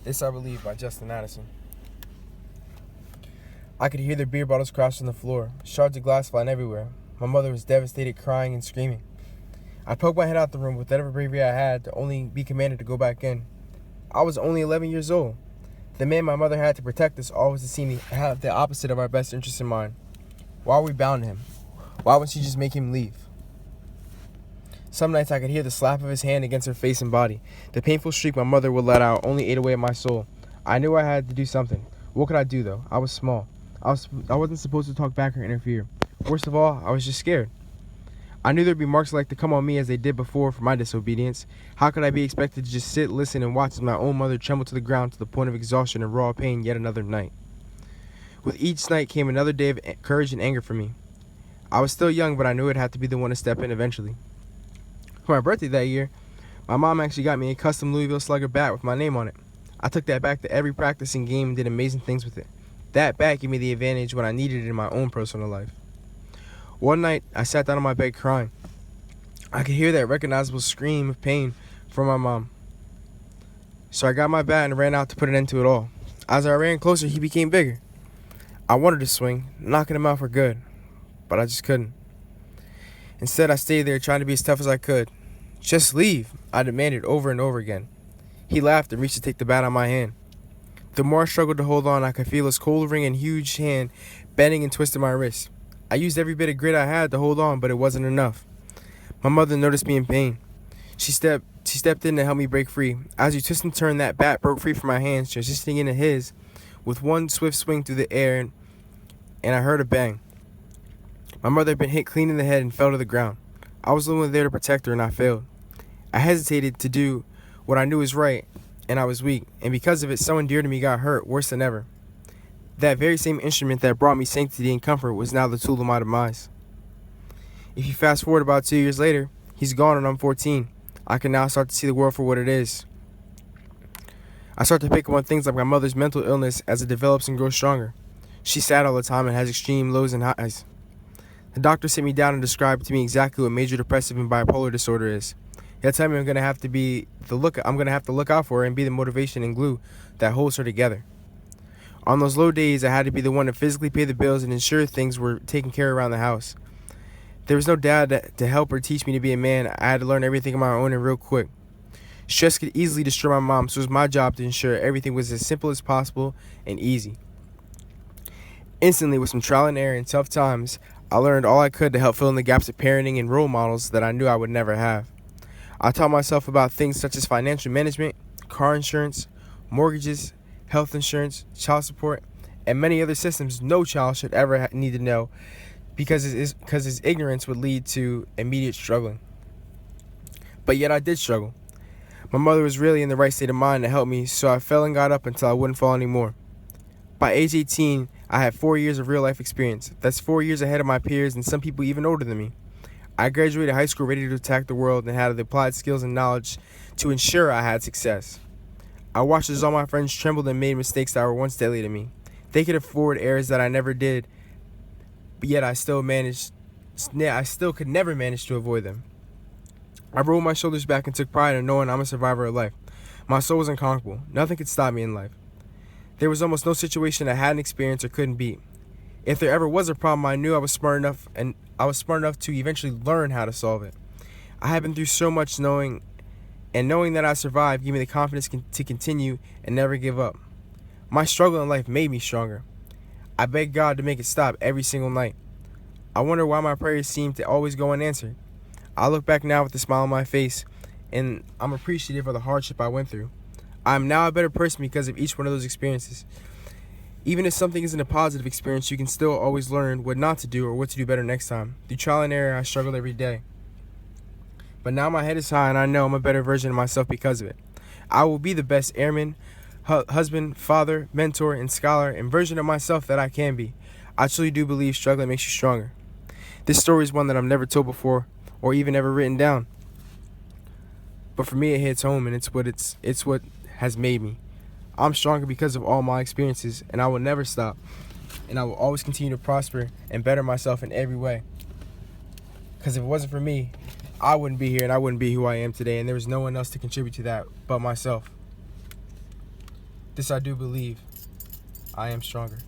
This I Believe by Justin Addison. I could hear the beer bottles crash on the floor, shards of glass flying everywhere. My mother was devastated, crying and screaming. I poked my head out the room with whatever bravery I had to only be commanded to go back in. I was only 11 years old. The man my mother had to protect us all was to see me have the opposite of our best interests in mind. Why were we bound to him? Why wouldn't she just make him leave? Some nights I could hear the slap of his hand against her face and body. The painful shriek my mother would let out only ate away at my soul. I knew I had to do something. What could I do, though? I was small. I wasn't supposed to talk back or interfere. Worst of all, I was just scared. I knew there'd be marks like to come on me as they did before for my disobedience. How could I be expected to just sit, listen, and watch as my own mother trembled to the ground to the point of exhaustion and raw pain yet another night? With each night came another day of courage and anger for me. I was still young, but I knew it had to be the one to step in eventually. For my birthday that year, my mom actually got me a custom Louisville Slugger bat with my name on it. I took that back to every practice and game and did amazing things with it. That bat gave me the advantage when I needed it in my own personal life. One night, I sat down on my bed crying. I could hear that recognizable scream of pain from my mom. So I got my bat and ran out to put an end to it all. As I ran closer, he became bigger. I wanted to swing, knocking him out for good, but I just couldn't. Instead, I stayed there trying to be as tough as I could. Just leave, I demanded over and over again. He laughed and reached to take the bat out of my hand. The more I struggled to hold on, I could feel his cold ring and huge hand bending and twisting my wrist. I used every bit of grit I had to hold on, but it wasn't enough. My mother noticed me in pain. She stepped in to help me break free. As we twisted and turned, that bat broke free from my hands, transitioning into his with one swift swing through the air, and I heard a bang. My mother had been hit clean in the head and fell to the ground. I was the only one there to protect her, and I failed. I hesitated to do what I knew was right, and I was weak, and because of it, someone dear to me got hurt, worse than ever. That very same instrument that brought me sanctity and comfort was now the tool of my demise. If you fast forward about 2 years later, he's gone and I'm 14. I can now start to see the world for what it is. I start to pick up on things like my mother's mental illness as it develops and grows stronger. She's sad all the time and has extreme lows and highs. The doctor sit me down and described to me exactly what major depressive and bipolar disorder is. He'll tell me I'm gonna have to look out for her and be the motivation and glue that holds her together. On those low days, I had to be the one to physically pay the bills and ensure things were taken care of around the house. There was no dad to help or teach me to be a man. I had to learn everything on my own and real quick. Stress could easily destroy my mom, so it was my job to ensure everything was as simple as possible and easy. Instantly, with some trial and error and tough times, I learned all I could to help fill in the gaps of parenting and role models that I knew I would never have. I taught myself about things such as financial management, car insurance, mortgages, health insurance, child support, and many other systems no child should ever need to know because his ignorance would lead to immediate struggling. But yet I did struggle. My mother was really in the right state of mind to help me, so I fell and got up until I wouldn't fall anymore. By age 18, I had 4 years of real life experience. That's 4 years ahead of my peers and some people even older than me. I graduated high school ready to attack the world and had the applied skills and knowledge to ensure I had success. I watched as all my friends trembled and made mistakes that were once deadly to me. They could afford errors that I never did, but yet I still could never manage to avoid them. I rolled my shoulders back and took pride in knowing I'm a survivor of life. My soul was unconquerable. Nothing could stop me in life. There was almost no situation I hadn't experienced or couldn't beat. If there ever was a problem, I knew I was smart enough to eventually learn how to solve it. I had been through so much knowing that I survived gave me the confidence to continue and never give up. My struggle in life made me stronger. I begged God to make it stop every single night. I wonder why my prayers seemed to always go unanswered. I look back now with a smile on my face, and I'm appreciative of the hardship I went through. I'm now a better person because of each one of those experiences. Even if something isn't a positive experience, you can still always learn what not to do or what to do better next time. Through trial and error, I struggled every day. But now my head is high and I know I'm a better version of myself because of it. I will be the best airman, husband, father, mentor, and scholar and version of myself that I can be. I truly do believe struggling makes you stronger. This story is one that I've never told before or even ever written down. But for me, it hits home, and it's what has made me. I'm stronger because of all my experiences, and I will never stop. And I will always continue to prosper and better myself in every way. Because if it wasn't for me, I wouldn't be here, and I wouldn't be who I am today, and there was no one else to contribute to that but myself. This I do believe. I am stronger.